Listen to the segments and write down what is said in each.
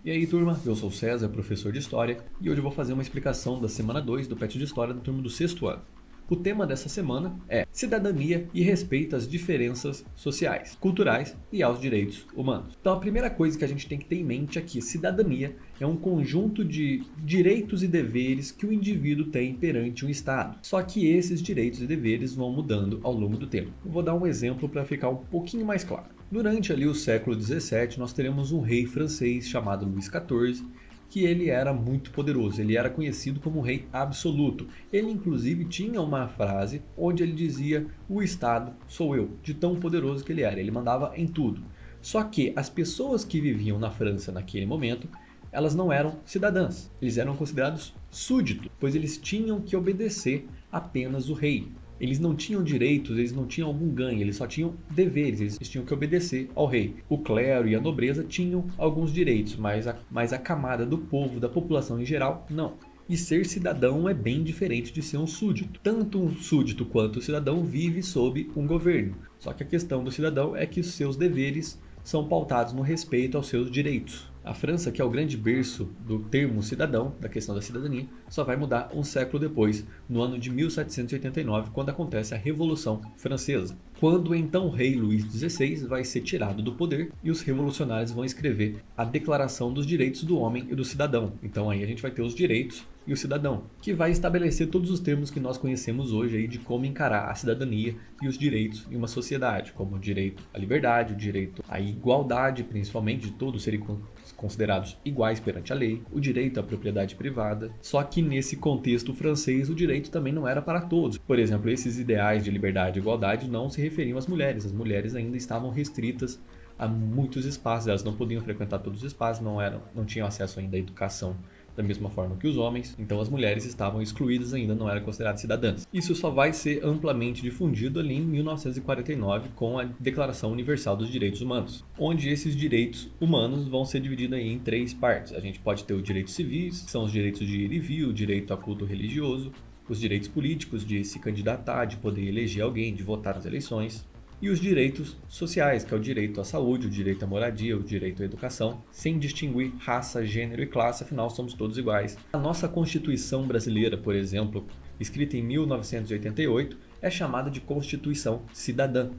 E aí, turma, eu sou o César, professor de História, e hoje eu vou fazer uma explicação da semana 2 do PET de História da turma do 6º ano. O tema dessa semana é cidadania e respeito às diferenças sociais, culturais e aos direitos humanos. Então a primeira coisa que a gente tem que ter em mente é que cidadania é um conjunto de direitos e deveres que o indivíduo tem perante um Estado. Só que esses direitos e deveres vão mudando ao longo do tempo. Eu vou dar um exemplo para ficar um pouquinho mais claro. Durante ali o século XVII, nós teremos um rei francês chamado Luís XIV, que ele era muito poderoso, ele era conhecido como um rei absoluto. Ele inclusive tinha uma frase onde ele dizia: o Estado sou eu, de tão poderoso que ele era, ele mandava em tudo. Só que as pessoas que viviam na França naquele momento, elas não eram cidadãs, eles eram considerados súditos, pois eles tinham que obedecer apenas o rei. Eles não tinham direitos, eles não tinham algum ganho, eles só tinham deveres, eles tinham que obedecer ao rei. O clero e a nobreza tinham alguns direitos, mas a camada do povo, da população em geral, não. E ser cidadão é bem diferente de ser um súdito. Tanto um súdito quanto o cidadão vive sob um governo. Só que a questão do cidadão é que os seus deveres são pautados no respeito aos seus direitos. A França, que é o grande berço do termo cidadão, da questão da cidadania, só vai mudar um século depois, no ano de 1789, quando acontece a Revolução Francesa. Quando então o rei Luís XVI vai ser tirado do poder e os revolucionários vão escrever a Declaração dos Direitos do Homem e do Cidadão. Então aí a gente vai ter os direitos e o cidadão, que vai estabelecer todos os termos que nós conhecemos hoje aí de como encarar a cidadania e os direitos em uma sociedade, como o direito à liberdade, o direito à igualdade, principalmente de todos serem considerados iguais perante a lei, o direito à propriedade privada. Só que nesse contexto francês o direito também não era para todos. Por exemplo, esses ideais de liberdade e igualdade não se referiam às mulheres. As mulheres ainda estavam restritas a muitos espaços, elas não podiam frequentar todos os espaços, não tinham acesso ainda à educação da mesma forma que os homens, então as mulheres estavam excluídas ainda, não eram consideradas cidadãs. Isso só vai ser amplamente difundido ali em 1949 com a Declaração Universal dos Direitos Humanos, onde esses direitos humanos vão ser divididos aí em 3 partes. A gente pode ter os direitos civis, que são os direitos de ir e vir, o direito a culto religioso, os direitos políticos de se candidatar, de poder eleger alguém, de votar nas eleições, e os direitos sociais, que é o direito à saúde, o direito à moradia, o direito à educação, sem distinguir raça, gênero e classe, afinal somos todos iguais. A nossa Constituição brasileira, por exemplo, escrita em 1988, é chamada de Constituição Cidadã,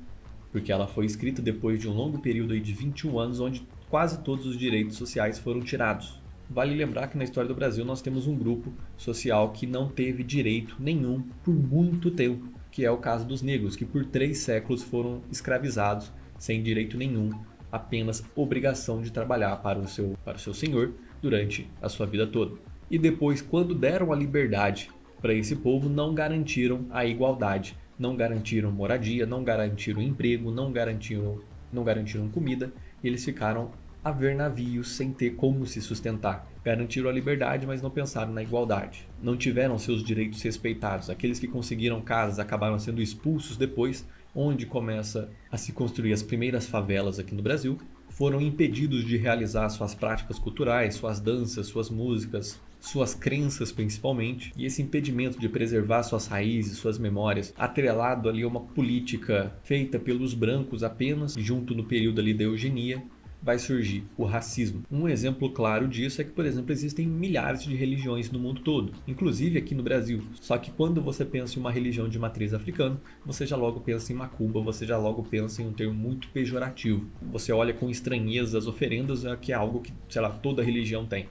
porque ela foi escrita depois de um longo período aí de 21 anos, onde quase todos os direitos sociais foram tirados. Vale lembrar que na história do Brasil nós temos um grupo social que não teve direito nenhum por muito tempo, que é o caso dos negros, que por 3 séculos foram escravizados sem direito nenhum, apenas obrigação de trabalhar para o seu senhor durante a sua vida toda. E depois, quando deram a liberdade para esse povo, não garantiram a igualdade, não garantiram moradia, não garantiram emprego, não garantiram comida, e eles ficaram a ver navios sem ter como se sustentar. Garantiram a liberdade, mas não pensaram na igualdade. Não tiveram seus direitos respeitados. Aqueles que conseguiram casas acabaram sendo expulsos depois, onde começa a se construir as primeiras favelas aqui no Brasil. Foram impedidos de realizar suas práticas culturais, suas danças, suas músicas, suas crenças principalmente. E esse impedimento de preservar suas raízes, suas memórias, atrelado ali a uma política feita pelos brancos apenas, junto no período ali da eugenia, vai surgir o racismo. Um exemplo claro disso é que, por exemplo, existem milhares de religiões no mundo todo, inclusive aqui no Brasil. Só que quando você pensa em uma religião de matriz africana, você já logo pensa em macumba, você já logo pensa em um termo muito pejorativo. Você olha com estranheza as oferendas, que é algo que, sei lá, toda religião tem,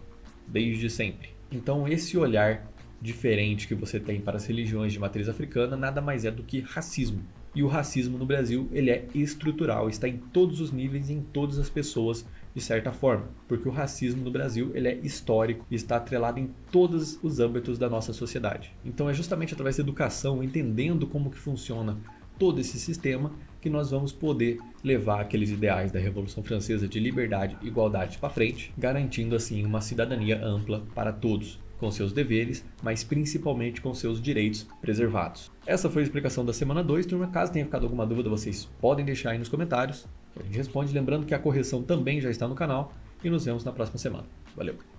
desde sempre. Então esse olhar diferente que você tem para as religiões de matriz africana nada mais é do que racismo. E o racismo no Brasil, ele é estrutural, está em todos os níveis, em todas as pessoas, de certa forma. Porque o racismo no Brasil, ele é histórico e está atrelado em todos os âmbitos da nossa sociedade. Então é justamente através da educação, entendendo como que funciona todo esse sistema, que nós vamos poder levar aqueles ideais da Revolução Francesa de liberdade e igualdade para frente, garantindo assim uma cidadania ampla para todos, com seus deveres, mas principalmente com seus direitos preservados. Essa foi a explicação da semana 2, turma. Caso tenha ficado alguma dúvida, vocês podem deixar aí nos comentários. A gente responde, lembrando que a correção também já está no canal, e nos vemos na próxima semana. Valeu!